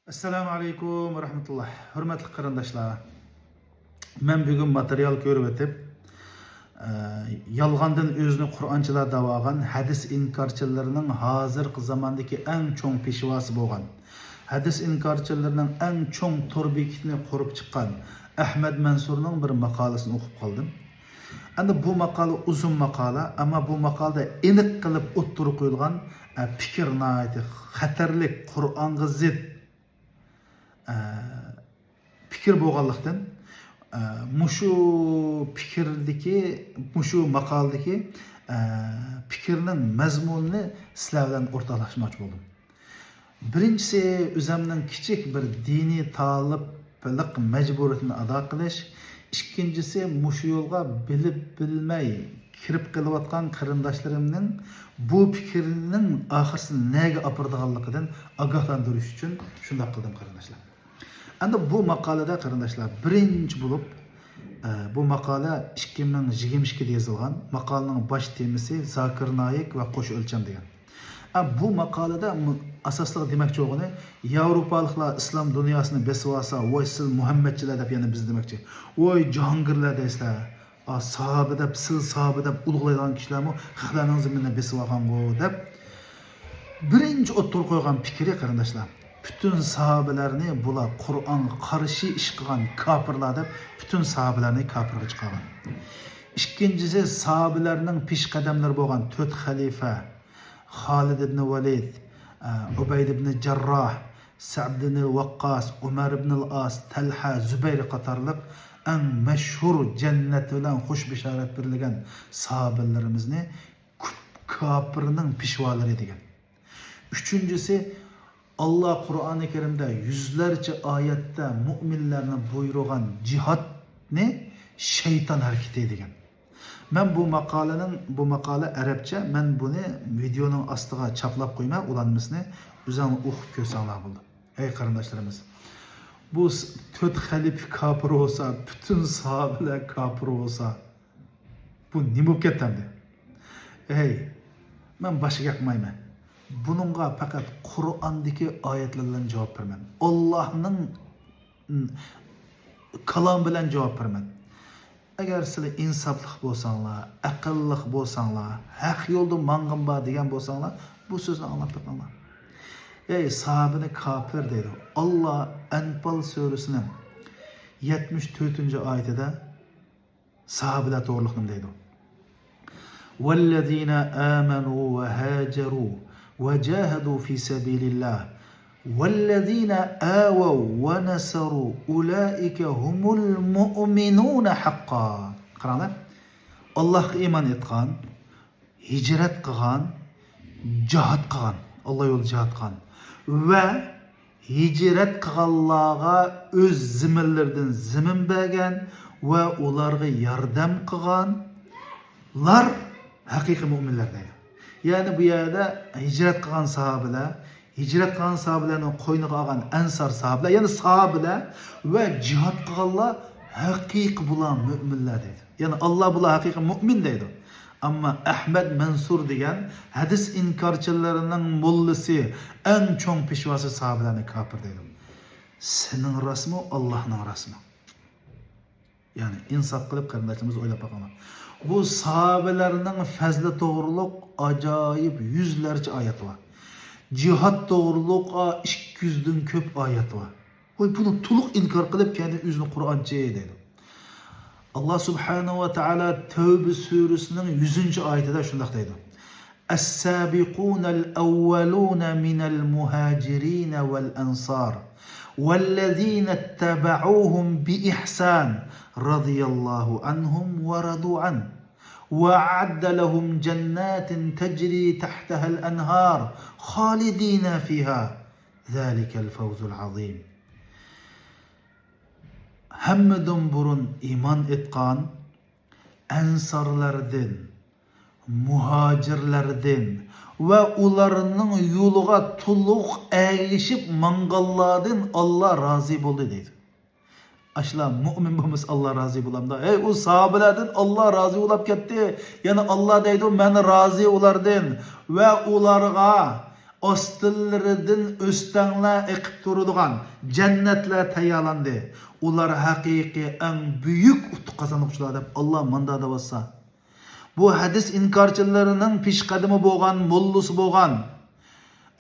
Assalamu alaikum ve rahmetullah. Hürmetli qarindoshlar. Men bugun material ko'rib o'tib, yolg'ondan o'zini Qur'onchilar davogan hadis inkorchilarining hozirgi zamondagi eng cho'ng peshvosi bo'lgan. Hadis inkorchilarining eng cho'ng to'rbekitni qurib chiqqan Ahmad Mansurning bir maqolasini o'qib qoldim. Endi bu maqola uzun maqola, ammo bu maqolada aniq qilib o'ttirib qo'yilgan fikr nihoyatda xatarlik, Qur'onga zid fikir bo'lganlikdan mushu fikrdagi mushu maqoldagi fikrning mazmunini sizlar bilan o'rtoqlashmoqchi bo'ldim. Birinchisi o'zimning kichik bir diniy talablik majburiyatini ado qilish, ikkinchisi mushu yo'lga bilib bilmay kirib qilayotgan qarindoshlarimning bu fikrning oxirsini nega opirdiganligidan ogohlantirish uchun shunday qildim qarindoshlar. Endi bu maqolada qarindoshlar birinchi bo'lib bu maqola 2022da yozilgan. Maqolaning bosh temasi Zokir Noyik va qo'sh o'lcham degan. Bu maqolada asosli demoqchi bo'lgani Yevropaliklar islom dunyosini besib olsa, voy siz Muhammadchilar deb yana biz demoqchi. Voy jahongirlar deysizlar. Sahoba deb, siz sahoba deb ulug'laydigan kishilarmi xalqlarning zaminini besib olgan-ku deb birinchi o'ttir qo'ygan fikri qarindoshlar. Bütün sahabelerni bular Kur'an karşı iş kılan kafirler deb bütün sahabelerni kafirga chiqargan. İkincisi sahabelerinin piş kademleri bo'lgan 4 xalifa Khalid ibn Walid, Ubayd ibn Jarrah, Sa'd ibn Waqqas, Umar ibn al-As, Talha, Zubayr qatorliq en meşhur cennet bilan xush bisharat berilgan sahabelerimizni kafirning pishvolari degan. Üçüncüsü Allah Kur'an-ı Kerim'de yüzlerce ayette müminlerine buyurgan cihat ne? Şeytan hareketi edigen. Ben bu makale Arapça, ben bunu videonun astığa çaplap koyma ulanmasını üzerine kösanlar buldum. Ey kardeşlerimiz, bu 4 halif kafir olsa, bütün sahabeler kafir olsa, bu ne mümkündü? Ey, ben başı yakmayayım. Bununla fakat Kur'an'daki ayetlerle cevap vermem. Allah'ın kalam bilen cevap vermem. Eğer sizler insaflık bolsanlar, akıllık bolsanlar, hak yolda mangın var degen bolsanlar, bu sözünü anlatırlar. Ey sahabini kafir dedi. Allah Enfal suresinin 74. ayetinde sahabiler doğruluğunu dedi. وَالَّذ۪ينَ آمَنُوا وَهَاجَرُوا وجاهدوا في سبيل الله والذين آووا ونصروا أولئك هم المؤمنون حقا. Qaranglar. Allohga iymon etgan, hijrat qilgan, jihad qilgan, Alloh yo'lida jihad qilgan va hijrat qilganlarga o'z ziminlaridan zimin bergan va ularga yordam qilganlar haqiqiy mu'minlar deydi. Yani bu yerde hicret kılan sahabelerinin koyunu kılan ensar sahabeler, yani sahabeler ve cihat kılanlar hakiki bulan müminler dedi. Yani Allah bulan hakiki mümin dedi. Ama Ahmed Mansur diyen hadis inkarçılarının mollisi en çoğun peşvası sahabelerine kafir dedi. Senin rasmı Allah'ın rasmı. Yani insaf kılıp kardeşimiz oylap bakalım. Bu sahabelerinin fazla doğruluk acayip yüzlerce ayet var. Cihat doğruluk 200'den köp ayet var. Bunu tuluk inkar kılıp kendi yüzünü Kur'an'cıya dedi. Allah Subhanahu ve Teala Tevbe suresinin 100. ayetinde şundak dedi. Es-sabiqun el-evvelun minel muhacirin vel-ensar وَالَّذ۪ينَ اتَّبَعُوهُمْ بِإِحْسَانٍ رَضِيَ اللّٰهُ عَنْهُمْ وَرَضُوا عَنْهُ وَأَعَدَّ لَهُمْ جَنَّاتٍ تَجْرِي تَحْتَهَا الْأَنْهَارُ خَالِد۪ينَ فِيهَا ذَٰلِكَ الْفَوْزُ الْعَظِيمُ. Hemmeden burun iman etkan ensarlardan, muhacirlerden ve ularının yoluğa tuluk eğişip mangalladın Allah razı oldu dedi. Aşılar mümin bulmuş Allah razı bulam da. Ey o sahabelerden Allah razı olap gitti. Yani Allah deydi ben razı olardım ve ularga ostillaridan o'stanlar eqib turadigan jannatlar tayyorlandi. Ular haqiqiy eng buyuk utuq qozonuvchilar deb Alloh manda deyapsa. Bu hadis inkorchilarining peshqadami bo'lgan, mollasi bo'lgan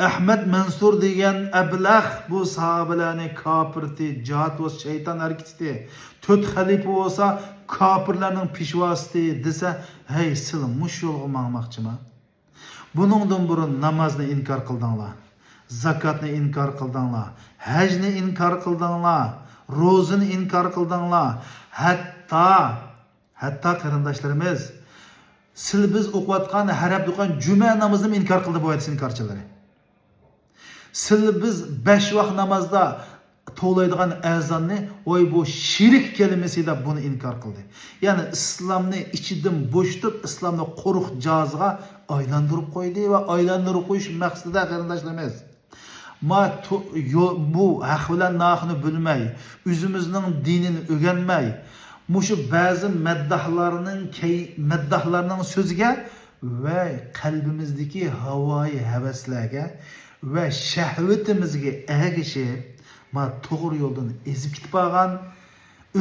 Ahmad Mansur degan ablah bu sahobalarni kofirti, jihad va shayton harakati, to'rt xalifa bo'lsa kofirlarning peshvositi desa, hey sil mush yo'lga mangmoqchimi? Buningdan burun namozni inkor qildinglar, zakotni inkor qildinglar, hajni inkor qildinglar, ro'zani inkor qildinglar, hatto qarindoshlarimiz sil biz o'qiyotgan harab duqan juma namozini inkor qildi bu hadis inkorchilari. Sil biz 5 vaqt namozda to'laydigan azonni voy bu shirk kelimasiga buni inkor qildi. Ya'ni islomni ichidan bo'shtib, islomni qo'ruq joziga aylantirib qo'ydi va aylantirib qo'yish maqsadida qarindoshlarimiz bu haq bilan nohni bilmay, o'zimizning dinini o'rganmay, mushu ba'zi maddahlarning so'ziga va qalbimizdagi havoyi havaslarga va shahvatimizga ergishib, to'g'ri yo'ldan ezib ketib qolgan,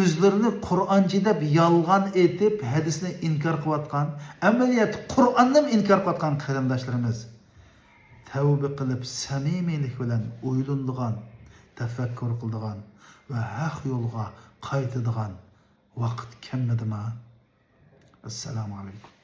o'zlarini Qur'onchi deb yolg'on etib, hadisni inkor qilayotgan, amaliyat Qur'onni inkor qilayotgan qarindoshlarimiz tavba qilib, samimiylik bilan o'ylanadigan, tafakkur qiladigan va haq yo'lga qaytadigan vaqt kelmadimi? Assalomu alaykum.